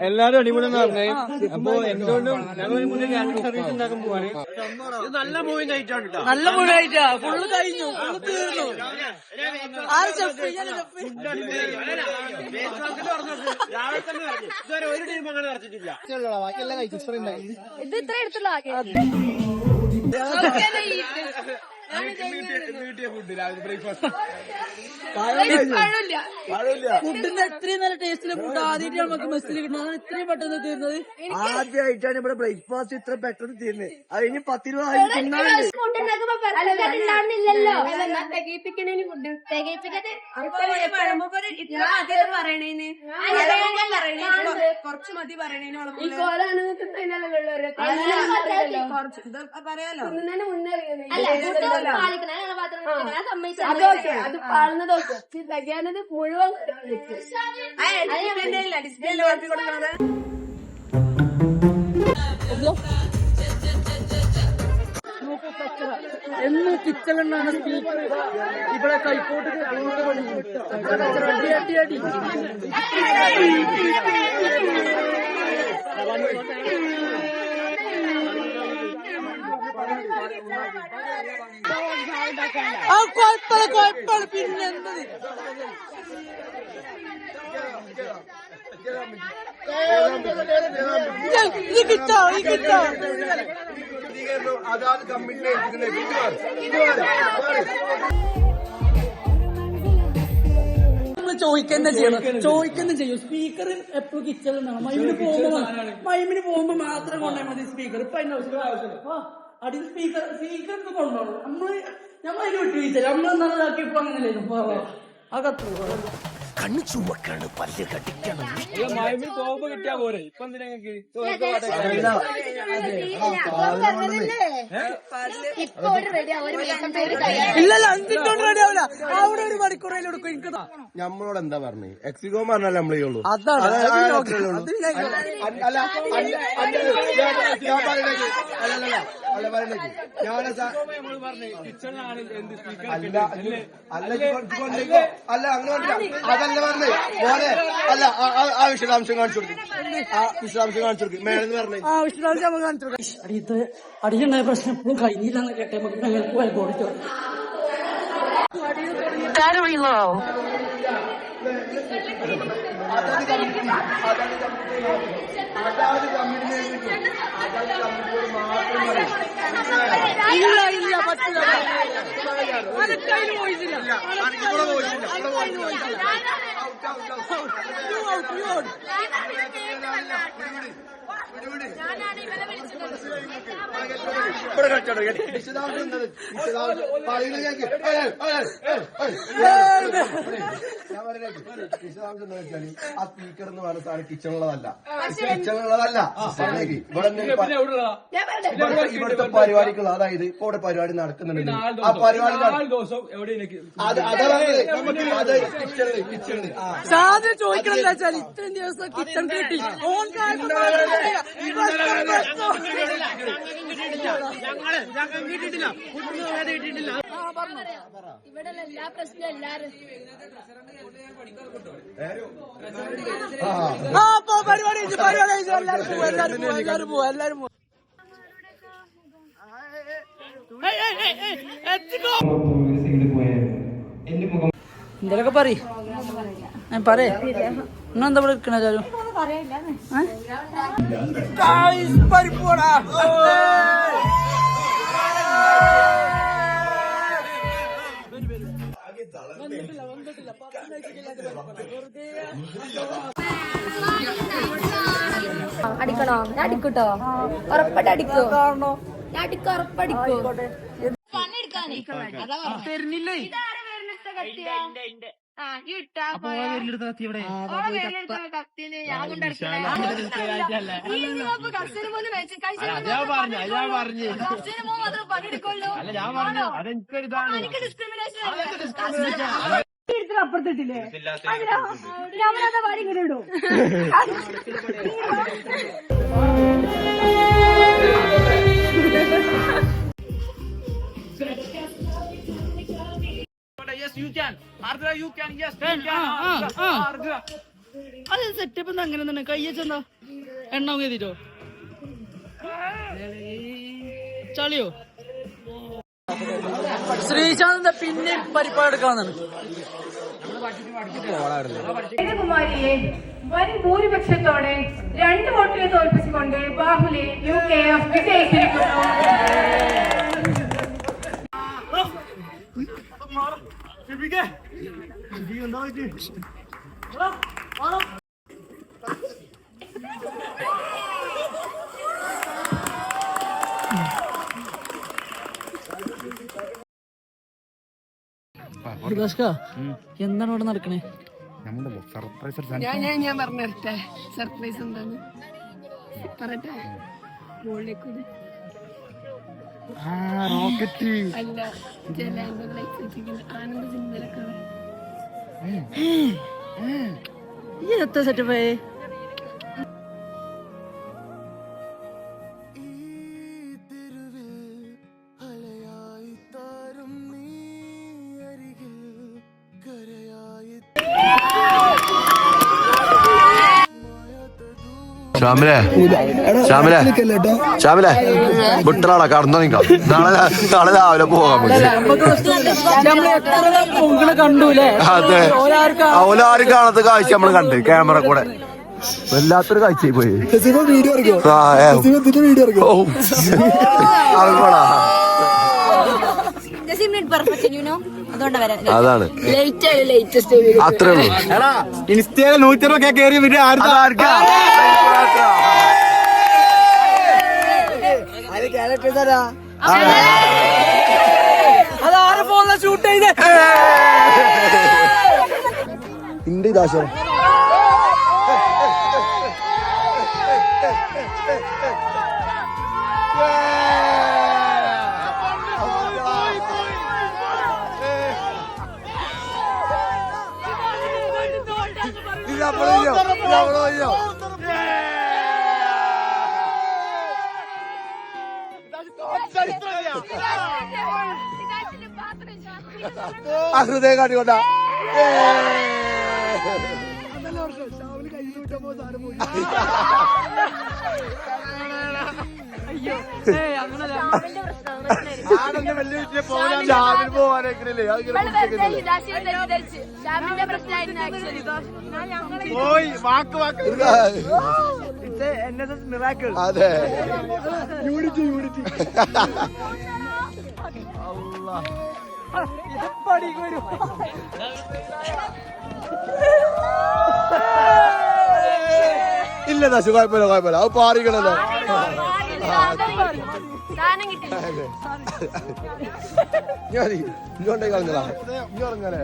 എല്ലാരും അടിപൊളിയെന്ന് പറഞ്ഞേ. അപ്പൊ എന്തുകൊണ്ടും ഞങ്ങൾ മുന്നേ ക്യാൻസർ സർവീസ് ഉണ്ടാക്കാൻ പോവാണ്. നല്ല മൂവി നൈറ്റാണ് കേട്ടോ. നല്ല മൂവി നൈറ്റാ. ഫുള്ള് കഴിഞ്ഞു, ഫുള്ള് തീർന്നു. രാവിലെ തന്നെ പറഞ്ഞു. ഇതുവരെ ഒരു ടീം അങ്ങനെ നടത്തിയിട്ടില്ല. ഇത് ഇത്ര എടുത്തുള്ള ഫുഡിന്റെ എത്രയും നല്ല ടേസ്റ്റിലെ ഫുഡ് ആദ്യമായിട്ട് നമുക്ക് മെസ്സിൽ കിട്ടുന്നത്. ഇത്രയും പെട്ടെന്ന് തീർന്നത് ആദ്യമായിട്ടാണ് ഇവിടെ ബ്രേക്ക്ഫാസ്റ്റ് ഇത്ര പെട്ടെന്ന് തീർന്നത്. അത് കഴിഞ്ഞ് 10 രൂപ തിന്നാറുണ്ട്. കുറച്ച് മതി പറയണേന് പറയാലോ. അത് പാടുന്നതൊക്കെ തികയാനത് മുഴുവൻ എന്നും കിച്ചണിലാണ് സ്പീക്കർ ഇവിടെ കൈക്കോട്ട് അടി അടി അടി. കുഴപ്പമില്ല പിന്നെ എന്തത് ഈ കിട്ടോ ഈ കിട്ടോ അതാത് കമ്മിറ്റി ചോദിക്കുന്ന ചെയ്യും. സ്പീക്കർ എപ്പോഴും കിച്ചണിലാണ്. മൈമിന് പോകുമ്പോ മാത്രം കൊണ്ടുപോയാൽ മതി സ്പീക്കർ. ഇപ്പൊ അതിന്റെ ആവശ്യമില്ല. അടി സ്പീക്കർ കൊണ്ടുപോകണം. നമ്മൾ അതിന് വിട്ടുവീഴ്ച നമ്മളെന്താക്കി ഇപ്പൊ അങ്ങനെയല്ലോ അകത്തു കണ്ണു ചുമക്കാണ്, പല്ല് കടിക്കണം. മൈമിന് പോകുമ്പോ കിട്ടിയാ പോരെ. ഇപ്പൊ എന്തിനാ ഇല്ലല്ല 5 മിനിറ്റ് റെഡി ആവില്ല. അവിടെ ഒരു മണിക്കൂറിൽ എടുക്കും. എനിക്ക് നമ്മളോട് എന്താ പറഞ്ഞു? എക്സിക്കോ പറഞ്ഞാലേ നമ്മളെ ഉള്ളൂ. അതാണ് അതല്ല പറഞ്ഞേ മോനെ. അല്ല ആ വിശദാംശം കാണിച്ചു കൊടുക്കും. ആ വിശദാംശം കാണിച്ചു കൊടുക്കും. മേലെന്ന് പറഞ്ഞേ ആ വിശദാംശം നമുക്ക് കാണിച്ചു കൊടുക്കും. അടിയത്ത് അടിയുണ്ടായ പ്രശ്നം എപ്പോഴും കഴിഞ്ഞില്ലാന്ന് കേട്ടെ. നമുക്ക് ഞങ്ങൾക്ക് വൈകോടിച്ചോ battery low. ഇല്ല ഇല്ല പറ്റില്ല. അനക്കതിന് പോയിട്ടില്ല. ഇവിടെ കളിച്ചോട്ടെ. വിശദാംശം ഞാൻ പറയുന്നത് വിശദാംശം എന്താ വെച്ചാല് ആ സ്പീക്കർ എന്ന് പറഞ്ഞ സാധനം കിച്ചണുള്ളതല്ല. ഇവിടുത്തെ പരിപാടികൾ, അതായത് ഇപ്പൊ ഇവിടെ പരിപാടി നടക്കുന്നുണ്ട്. ആ പരിപാടി സാധനം ചോദിക്കണം എന്താ വെച്ചാൽ ഇത്രയും ദിവസം കിച്ചൺ കിട്ടി. ഓൺ ഇവിടെ എല്ലാ പ്രശ്നവും എല്ലാരും പരിപാടി എല്ലാരും പോവും. എന്തൊക്കെ പറയ് നിങ്ങളെന്താ ഇവിടെ ഇരിക്കണ ചാരു? പരിപ്പോടാ അടിക്കണോ? ഞാൻ അടിക്കൂട്ടോ. ഉറപ്പായിട്ട് അടിക്കോ? ഞാൻ അടിക്കോ, ഉറപ്പടിക്കോ? തരുന്നില്ലേ? അപ്പുറത്തിട്ടില്ലേ? നമ്മളതാ പാടി ഇങ്ങനെ ഇടും. അത് സെറ്റപ്പ് എന്താ അങ്ങനെ തന്നെ കയ്യച്ചെന്താ എണ്ണ കരുതിട്ടോ ചളിയോ ശ്രീശാന്ത് പിന്നെ പരിപാടിക്കാന്നാണ് കുമാരിയെ വൻ ഭൂരിപക്ഷത്തോടെ 2 വോട്ടിനെ തോൽപ്പിച്ചുകൊണ്ട് ബാഹുലി UKF വിജയിച്ചിരിക്കുന്നു. എന്താണ് ഇവിടെ നടക്കണേ ഞാൻ പറഞ്ഞിരട്ടെ സർപ്രൈസ് എന്താന്ന് പറയട്ടെ മുകളിലേക്കൂടി അല്ല ആനന്ദ ചിന്തലൊക്കെ ഈ എത്ര സെറ്റപ്പായേ ശ്യാമിലെ ശ്യാമിലെ ശ്യാമിലെ വിട്ടലാടാ കടന്നു നിൽക്കാം നാളെ രാവിലെ പോകാൻ കണ്ടൂലേ അതെ അവലാരും കാണാത്ത കാഴ്ച നമ്മള് കണ്ട് ക്യാമറ കൂടെ വല്ലാത്തൊരു കാഴ്ചയായി പോയി അതാണ് അത്രേ ഉള്ളൂ ഇൻസ്റ്റയിലെ 160 കയറി അതാരെ ഫോണിലെ ഷൂട്ട് ചെയ്തേ ഇന്റെ ഇതാശോ ഹൃദയം കാട്ടിക്കൊണ്ടാ പോവാനേക്കില്ലേ അതെ യൂണിറ്റി ഇല്ല ദാശു കുഴപ്പമില്ല അത് പാറിക്കണല്ലോ ഇങ്ങോട്ടേക്ക് കളഞ്ഞതാ ഇങ്ങനെ